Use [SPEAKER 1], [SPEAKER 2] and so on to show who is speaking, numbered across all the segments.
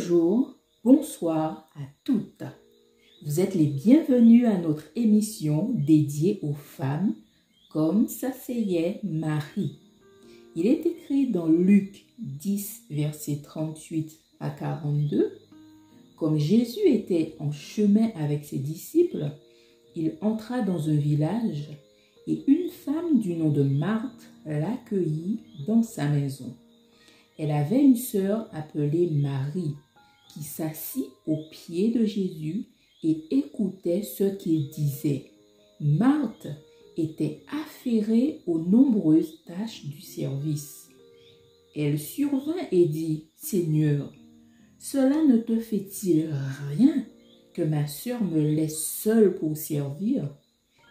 [SPEAKER 1] Bonjour, bonsoir à toutes. Vous êtes les bienvenus à notre émission dédiée aux femmes, comme s'asseyait Marie. Il est écrit dans Luc 10, versets 38 à 42. Comme Jésus était en chemin avec ses disciples, il entra dans un village et une femme du nom de Marthe l'accueillit dans sa maison. Elle avait une sœur appelée Marie qui s'assit aux pieds de Jésus et écoutait ce qu'il disait. Marthe était affairée aux nombreuses tâches du service. Elle survint et dit, « Seigneur, cela ne te fait-il rien que ma sœur me laisse seule pour servir?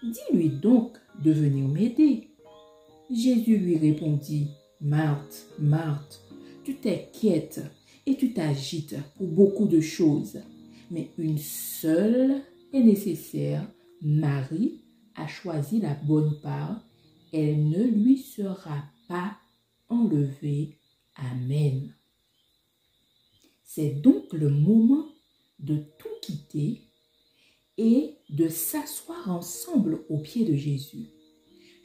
[SPEAKER 1] Dis-lui donc de venir m'aider. » Jésus lui répondit, « Marthe, Marthe, tu t'inquiètes et tu t'agites pour beaucoup de choses, mais une seule est nécessaire. Marie a choisi la bonne part, elle ne lui sera pas enlevée. » Amen. C'est donc le moment de tout quitter et de s'asseoir ensemble aux pieds de Jésus.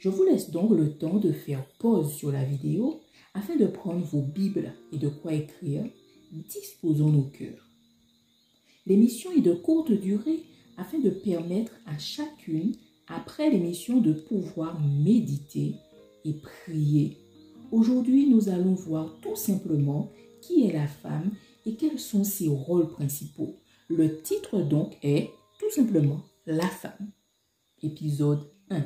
[SPEAKER 1] Je vous laisse donc le temps de faire pause sur la vidéo afin de prendre vos Bibles et de quoi écrire. Disposons nos cœurs. L'émission est de courte durée afin de permettre à chacune, après l'émission, de pouvoir méditer et prier. Aujourd'hui, nous allons voir tout simplement qui est la femme et quels sont ses rôles principaux. Le titre donc est tout simplement La femme, épisode 1.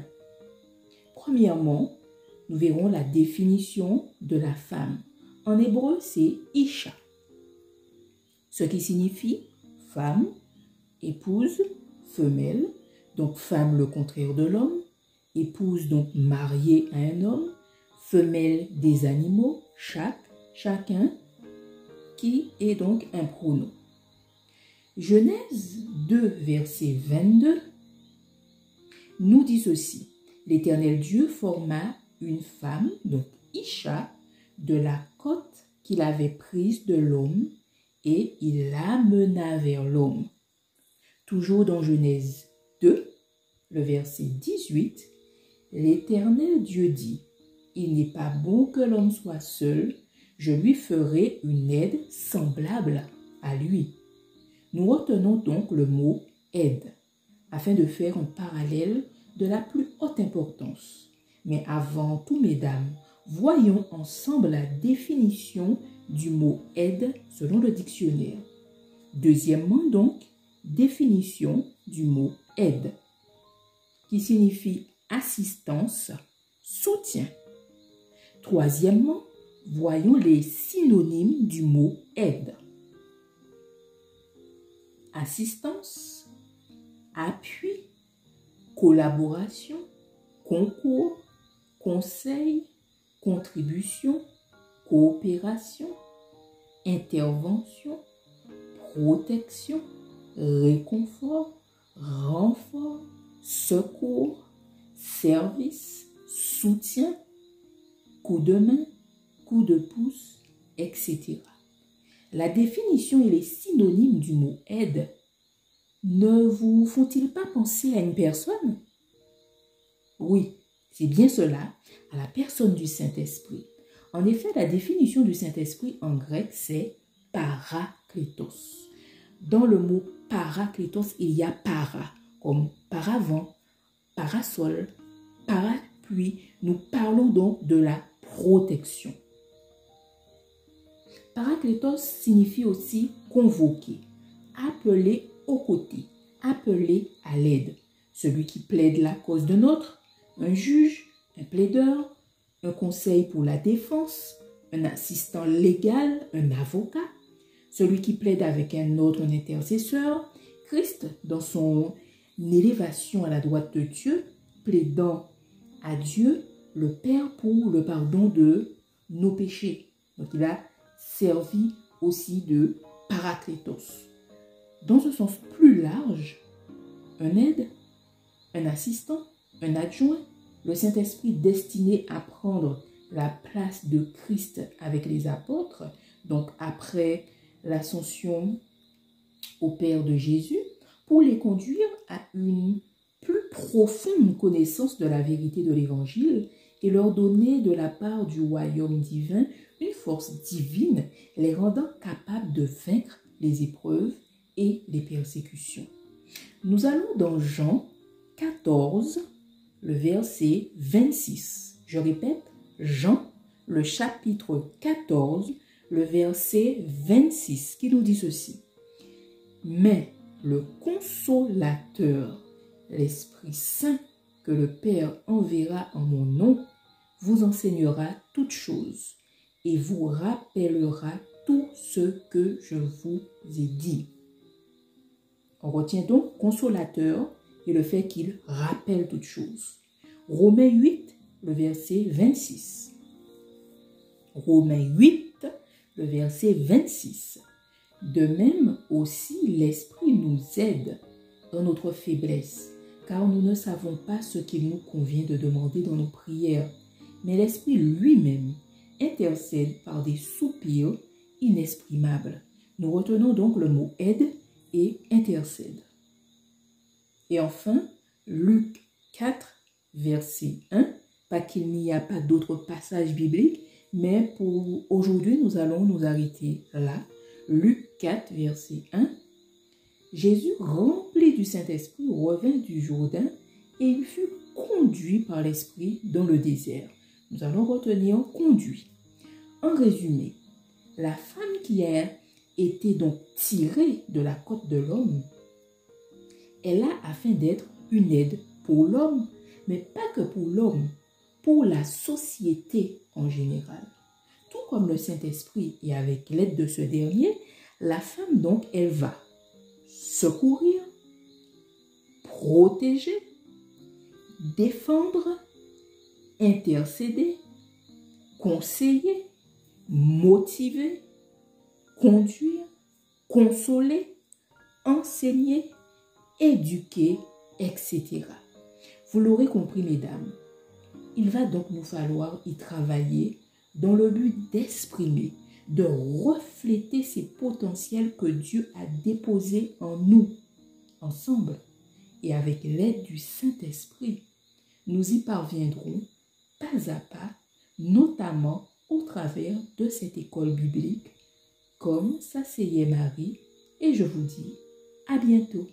[SPEAKER 1] Premièrement, nous verrons la définition de la femme. En hébreu, c'est Isha, ce qui signifie femme, épouse, femelle, donc femme le contraire de l'homme, épouse donc mariée à un homme, femelle des animaux, chacun, qui est donc un pronom. Genèse 2, verset 22, nous dit ceci. L'Éternel Dieu forma une femme, donc Isha, de la côte qu'il avait prise de l'homme, et il l'amena vers l'homme. Toujours dans Genèse 2, le verset 18, l'Éternel Dieu dit, « Il n'est pas bon que l'homme soit seul, je lui ferai une aide semblable à lui. » Nous retenons donc le mot « aide » afin de faire un parallèle de la plus haute importance. Mais avant tout, mesdames, voyons ensemble la définition du mot « aide » selon le dictionnaire. Deuxièmement donc, définition du mot « aide » qui signifie assistance, soutien. Troisièmement, voyons les synonymes du mot « aide ». Assistance, appui, collaboration, concours, conseil, contribution, coopération, intervention, protection, réconfort, renfort, secours, service, soutien, coup de main, coup de pouce, etc. La définition et les synonymes du mot « aide » ne vous font-ils pas penser à une personne? Oui, c'est bien cela, à la personne du Saint-Esprit. En effet, la définition du Saint-Esprit en grec, c'est parakletos. Dans le mot parakletos, il y a para, comme paravent, parasol, parapluie. Nous parlons donc de la protection. Parakletos signifie aussi convoquer, appeler aux côtés, appeler à l'aide. Celui qui plaide la cause d'un autre, un juge, un plaideur, un conseil pour la défense, un assistant légal, un avocat, celui qui plaide avec un autre, un intercesseur, Christ dans son élévation à la droite de Dieu, plaidant à Dieu le Père pour le pardon de nos péchés. Donc il a servi aussi de parakletos. Dans un sens plus large, un aide, un assistant, un adjoint, le Saint-Esprit destiné à prendre la place de Christ avec les apôtres, donc après l'ascension au Père de Jésus pour les conduire à une plus profonde connaissance de la vérité de l'Évangile et leur donner de la part du royaume divin une force divine les rendant capables de vaincre les épreuves et les persécutions. Nous allons dans Jean 14, le verset 26. Je répète, Jean, le chapitre 14, le verset 26, qui nous dit ceci. Mais le consolateur, l'Esprit Saint que le Père enverra en mon nom, vous enseignera toutes choses et vous rappellera tout ce que je vous ai dit. On retient donc consolateur et le fait qu'il rappelle toutes choses. Romains 8, le verset 26. Romains 8, le verset 26. De même aussi, l'Esprit nous aide dans notre faiblesse, car nous ne savons pas ce qu'il nous convient de demander dans nos prières. Mais l'Esprit lui-même intercède par des soupirs inexprimables. Nous retenons donc le mot aide et intercède. Et enfin, Luc 4, verset 1, pas qu'il n'y a pas d'autres passages bibliques, mais pour aujourd'hui, nous allons nous arrêter là. Luc 4, verset 1. Jésus, rempli du Saint-Esprit, revint du Jourdain et il fut conduit par l'Esprit dans le désert. Nous allons retenir conduit. En résumé, la femme qui a été donc tirée de la côte de l'homme est là afin d'être une aide pour l'homme, mais pas que pour l'homme, pour la société en général. Tout comme le Saint-Esprit et avec l'aide de ce dernier, la femme donc, elle va secourir, protéger, défendre, intercéder, conseiller, motiver, conduire, consoler, enseigner, éduquer, etc. Vous l'aurez compris, mesdames, il va donc nous falloir y travailler dans le but d'exprimer, de refléter ces potentiels que Dieu a déposés en nous, ensemble. Et avec l'aide du Saint-Esprit, nous y parviendrons pas à pas, notamment au travers de cette école biblique, comme s'asseyait Marie. Et je vous dis à bientôt.